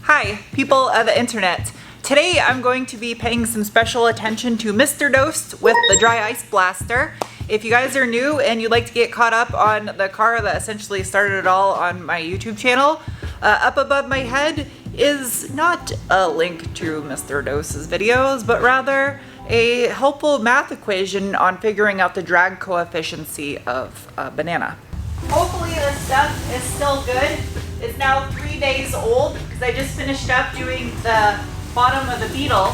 Hi, people of the internet. Today I'm going to be paying some special attention to Mr. Dose with the dry ice blaster. If you guys are new and you'd like to get caught up on the car that essentially started it all on my YouTube channel, up above my head is not a link to Mr. Dose's videos, but rather a helpful math equation on figuring out the drag coefficient of a banana. Hopefully this stuff is still good. It's now 3 days old because I just finished up doing the bottom of the beetle.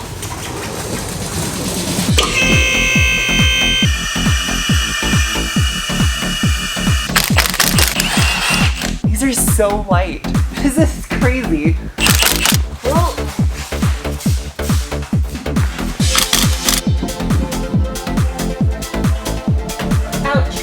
These are so light. This is crazy. Well, ouch.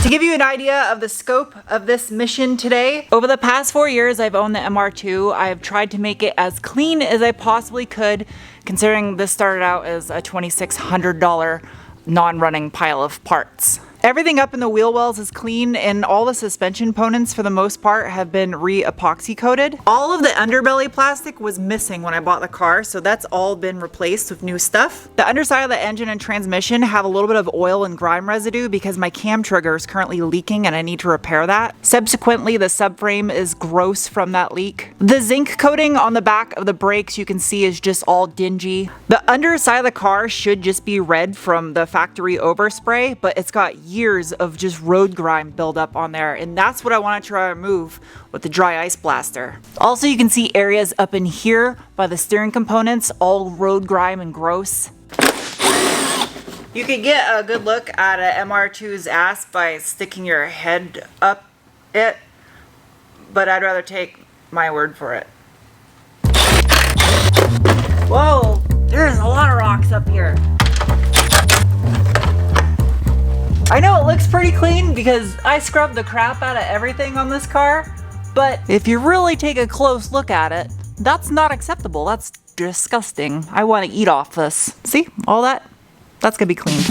To give you an idea of the scope of this mission today, over the past 4 years I've owned the MR2. I have tried to make it as clean as I possibly could, considering this started out as a $2,600 non-running pile of parts. Everything up in the wheel wells is clean, and all the suspension components for the most part have been re-epoxy coated. All of the underbelly plastic was missing when I bought the car, so that's all been replaced with new stuff. The underside of the engine and transmission have a little bit of oil and grime residue because my cam trigger is currently leaking and I need to repair that. Subsequently, the subframe is gross from that leak. The zinc coating on the back of the brakes you can see is just all dingy. The underside of the car should just be red from the factory overspray, but it's got years of just road grime buildup on there, and that's what I want to try to remove with the dry ice blaster. Also, you can see areas up in here by the steering components, all road grime and gross. You could get a good look at a MR2's ass by sticking your head up it, but I'd rather take my word for it. Whoa, there's a lot of rocks up here. I know it looks pretty clean because I scrubbed the crap out of everything on this car, but if you really take a close look at it, that's not acceptable. That's disgusting. I want to eat off this. See, all that? That's gonna be cleaned.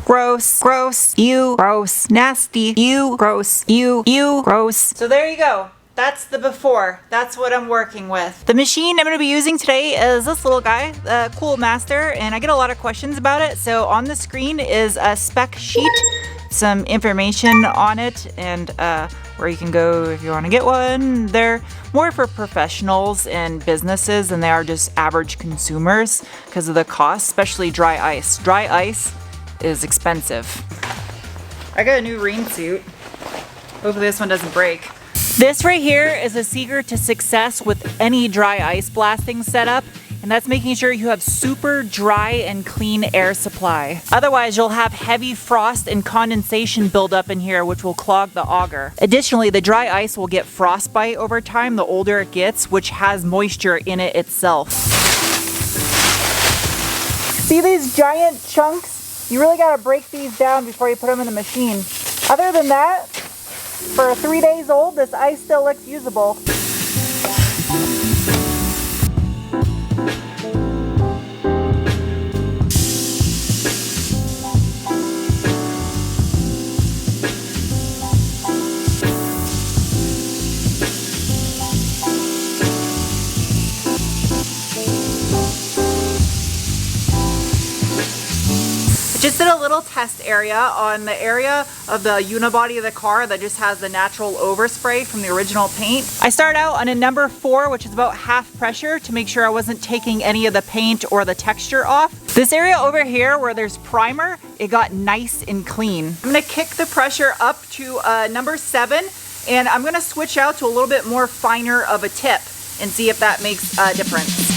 Gross, gross, ew, gross, nasty, ew, gross, ew, gross. So there you go. That's the before. That's what I'm working with. The machine I'm going to be using today is this little guy, the Cool Master, and I get a lot of questions about it. So on the screen is a spec sheet, some information on it, and where you can go if you want to get one. They're more for professionals and businesses than they are just average consumers because of the cost, especially dry ice. Dry ice is expensive. I got a new rain suit. Hopefully this one doesn't break. This right here is a secret to success with any dry ice blasting setup, and that's making sure you have super dry and clean air supply. Otherwise, you'll have heavy frost and condensation buildup in here, which will clog the auger. Additionally, the dry ice will get frostbite over time the older it gets, which has moisture in it itself. See these giant chunks? You really gotta break these down before you put them in the machine. Other than that, for 3 days old, this ice still looks usable. Just did a little test area on the area of the unibody of the car that just has the natural overspray from the original paint. I started out on a number 4, which is about half pressure, to make sure I wasn't taking any of the paint or the texture off. This area over here where there's primer, it got nice and clean. I'm gonna kick the pressure up to number 7, and I'm gonna switch out to a little bit more finer of a tip and see if that makes a difference.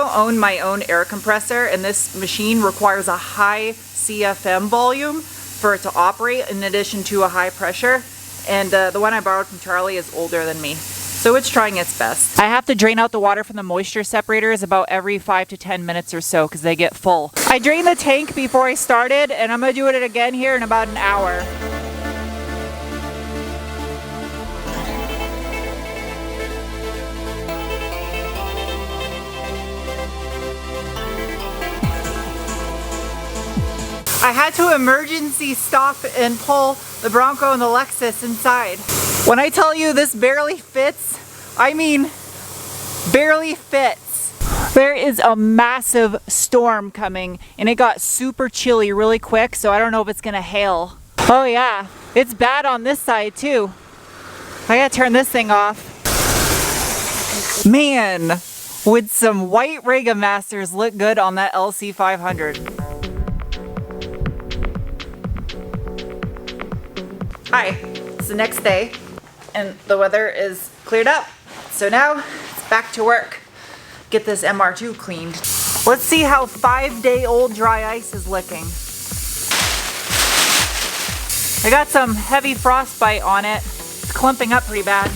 don't own my own air compressor, and this machine requires a high CFM volume for it to operate in addition to a high pressure. And the one I borrowed from Charlie is older than me, so it's trying its best. I have to drain out the water from the moisture separators about every 5 to 10 minutes or so because they get full. I drained the tank before I started, and I'm gonna do it again here in about an hour. I had to emergency stop and pull the Bronco and the Lexus inside. When I tell you this barely fits, I mean barely fits. There is a massive storm coming, and it got super chilly really quick, so I don't know if it's gonna hail. Oh yeah, it's bad on this side too. I gotta turn this thing off. Man, would some white Ragnar Masters look good on that LC500? Hi, it's the next day and the weather is cleared up. So now it's back to work. Get this MR2 cleaned. Let's see how 5-day-old dry ice is looking. I got some heavy frostbite on it. It's clumping up pretty bad.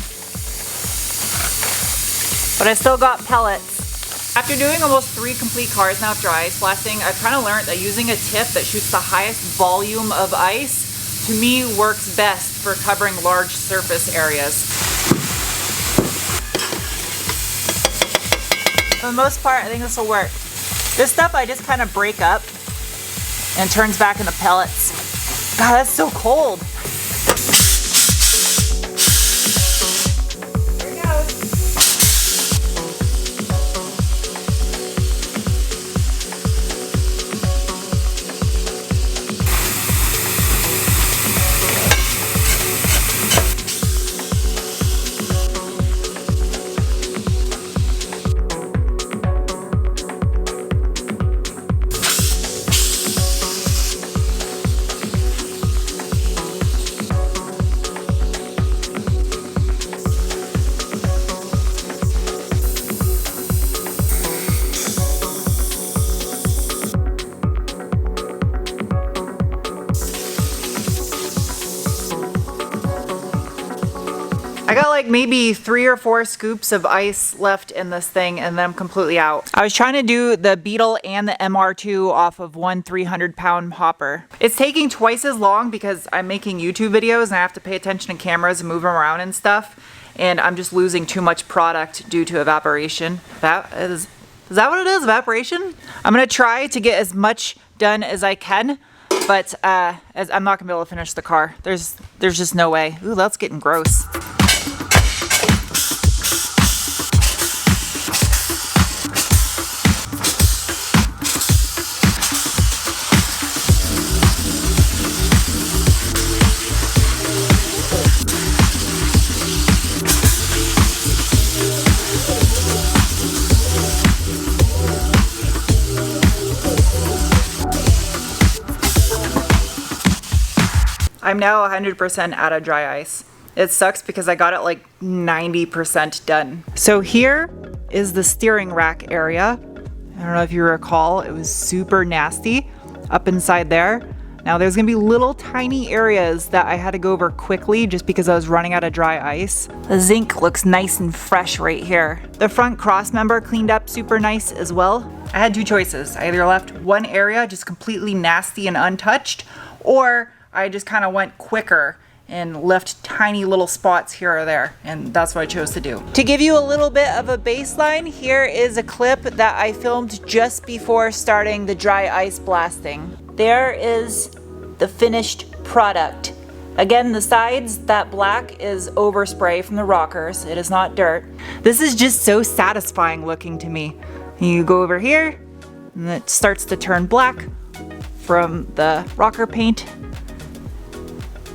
But I still got pellets. After doing almost 3 complete cars now of dry ice blasting, I've kind of learned that using a tip that shoots the highest volume of ice to me works best for covering large surface areas. For the most part, I think this will work. This stuff I just kind of break up and turns back into pellets. God, that's so cold. Here it goes. I got like maybe 3 or 4 scoops of ice left in this thing and then I'm completely out. I was trying to do the Beetle and the MR2 off of one 300-pound hopper. It's taking twice as long because I'm making YouTube videos and I have to pay attention to cameras and move them around and stuff. And I'm just losing too much product due to evaporation. Is that what it is? Evaporation? I'm gonna try to get as much done as I can, but as I'm not gonna be able to finish the car. There's just no way. Ooh, that's getting gross. I'm now 100% out of dry ice. It sucks because I got it like 90% done. So here is the steering rack area. I don't know if you recall, it was super nasty up inside there. Now there's gonna be little tiny areas that I had to go over quickly just because I was running out of dry ice. The zinc looks nice and fresh right here. The front cross member cleaned up super nice as well. I had 2 choices. I either left one area just completely nasty and untouched, or I just kind of went quicker and left tiny little spots here or there, and that's what I chose to do. To give you a little bit of a baseline, here is a clip that I filmed just before starting the dry ice blasting. There is the finished product. Again, the sides, that black is overspray from the rockers. It is not dirt. This is just so satisfying looking to me. You go over here, and it starts to turn black from the rocker paint.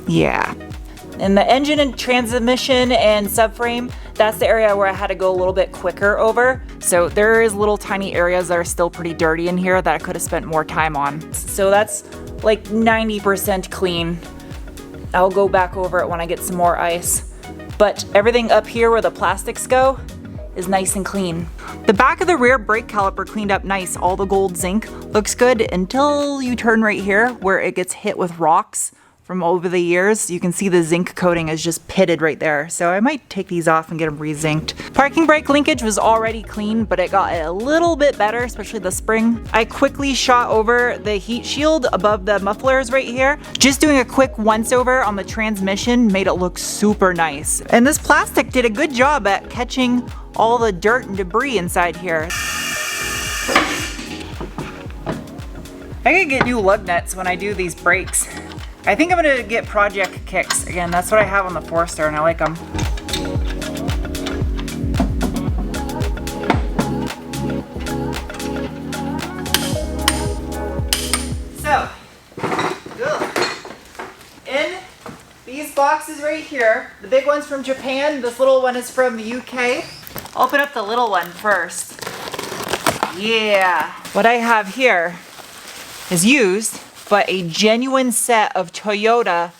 Yeah. And the engine and transmission and subframe, that's the area where I had to go a little bit quicker over. So there is little tiny areas that are still pretty dirty in here that I could have spent more time on. So that's like 90% clean. I'll go back over it when I get some more ice. But everything up here where the plastics go is nice and clean. The back of the rear brake caliper cleaned up nice. All the gold zinc looks good until you turn right here where it gets hit with rocks from over the years. You can see the zinc coating is just pitted right there. So I might take these off and get them re-zinced. Parking brake linkage was already clean, but it got a little bit better, especially the spring. I quickly shot over the heat shield above the mufflers right here. Just doing a quick once over on the transmission made it look super nice. And this plastic did a good job at catching all the dirt and debris inside here. I could get new lug nuts when I do these brakes. I think I'm gonna get project kicks. Again, that's what I have on the Forester and I like them. So, in these boxes right here, the big one's from Japan, this little one is from the UK. I'll open up the little one first. Yeah. What I have here is used, but a genuine set of Toyota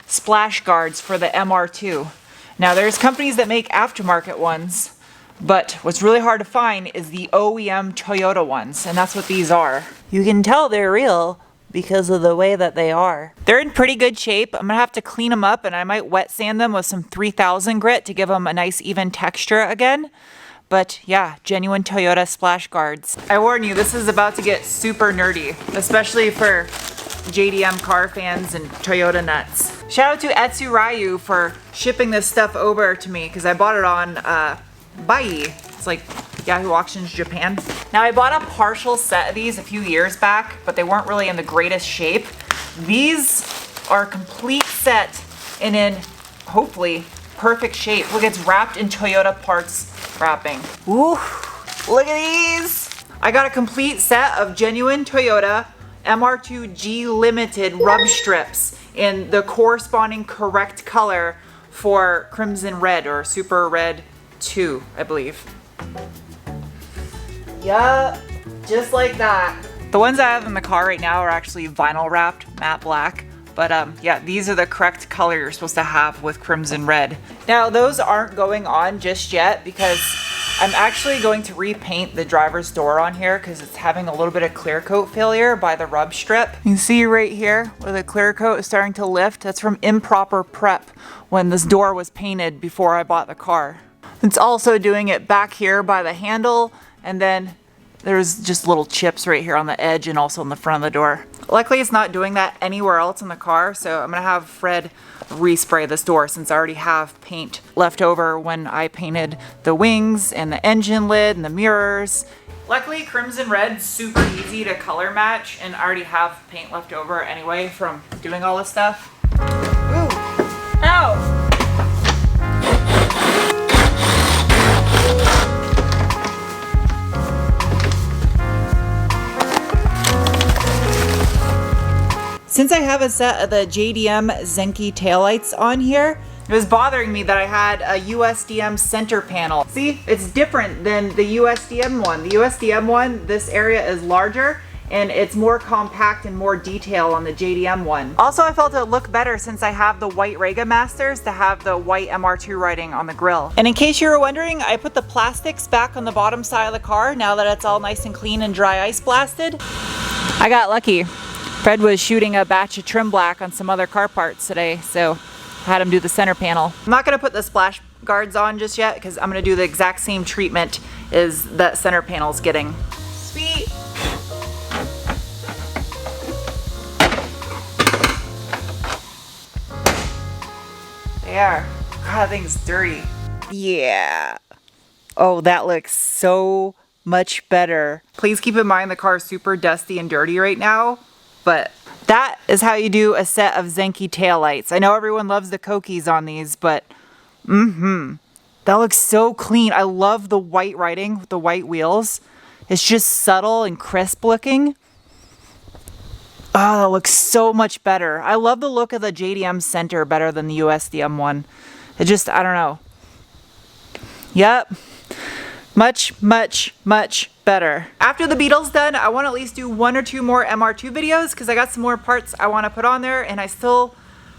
splash guards for the MR2. Now there's companies that make aftermarket ones, but what's really hard to find is the OEM Toyota ones, and that's what these are. You can tell they're real because of the way that they are. They're in pretty good shape. I'm gonna have to clean them up and I might wet sand them with some 3000 grit to give them a nice even texture again. But yeah, genuine Toyota splash guards. I warn you, this is about to get super nerdy, especially for JDM car fans and Toyota nuts. Shout out to Etsu Ryu for shipping this stuff over to me because I bought it on Bai. It's like Yahoo Auctions Japan. Now I bought a partial set of these a few years back, but they weren't really in the greatest shape. These are a complete set and in, hopefully, perfect shape. Look, it's wrapped in Toyota parts wrapping. Ooh, look at these. I got a complete set of genuine Toyota MR2G Limited rub strips in the corresponding correct color for Crimson Red or Super Red 2, I believe. Yup, just like that. The ones I have in the car right now are actually vinyl wrapped, matte black. But yeah, these are the correct color you're supposed to have with Crimson Red. Now those aren't going on just yet because I'm actually going to repaint the driver's door on here because it's having a little bit of clear coat failure by the rub strip. You can see right here where the clear coat is starting to lift. That's from improper prep when this door was painted before I bought the car. It's also doing it back here by the handle, and then there's just little chips right here on the edge and also on the front of the door. Luckily it's not doing that anywhere else in the car, so I'm gonna have Fred respray this door since I already have paint left over when I painted the wings and the engine lid and the mirrors. Luckily Crimson Red's super easy to color match and I already have paint left over anyway from doing all this stuff. Ooh, ow! Since I have a set of the JDM Zenki taillights on here, it was bothering me that I had a USDM center panel. See, it's different than the USDM one. The USDM one, this area is larger and it's more compact and more detail on the JDM one. Also, I felt it looked better since I have the white Rega Masters to have the white MR2 writing on the grille. And in case you were wondering, I put the plastics back on the bottom side of the car now that it's all nice and clean and dry ice blasted. I got lucky. Fred was shooting a batch of trim black on some other car parts today, so I had him do the center panel. I'm not gonna put the splash guards on just yet because I'm gonna do the exact same treatment as that center panel's getting. Sweet. There. God, that thing's dirty. Yeah. Oh, that looks so much better. Please keep in mind the car is super dusty and dirty right now. But that is how you do a set of Zenki taillights. I know everyone loves the Koki's on these, but that looks so clean. I love the white writing with the white wheels. It's just subtle and crisp looking. Oh, that looks so much better. I love the look of the JDM center better than the USDM one. It just, I don't know. Yep. Much, much, much better. After the Beetle's done, I want to at least do 1 or 2 more MR2 videos because I got some more parts I want to put on there and I still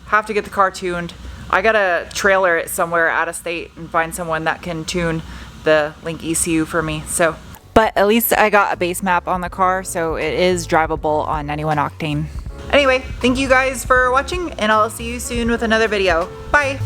have to get the car tuned. I gotta trailer it somewhere out of state and find someone that can tune the Link ECU for me. So, but at least I got a base map on the car, so it is drivable on 91 octane. Anyway, thank you guys for watching, and I'll see you soon with another video. Bye!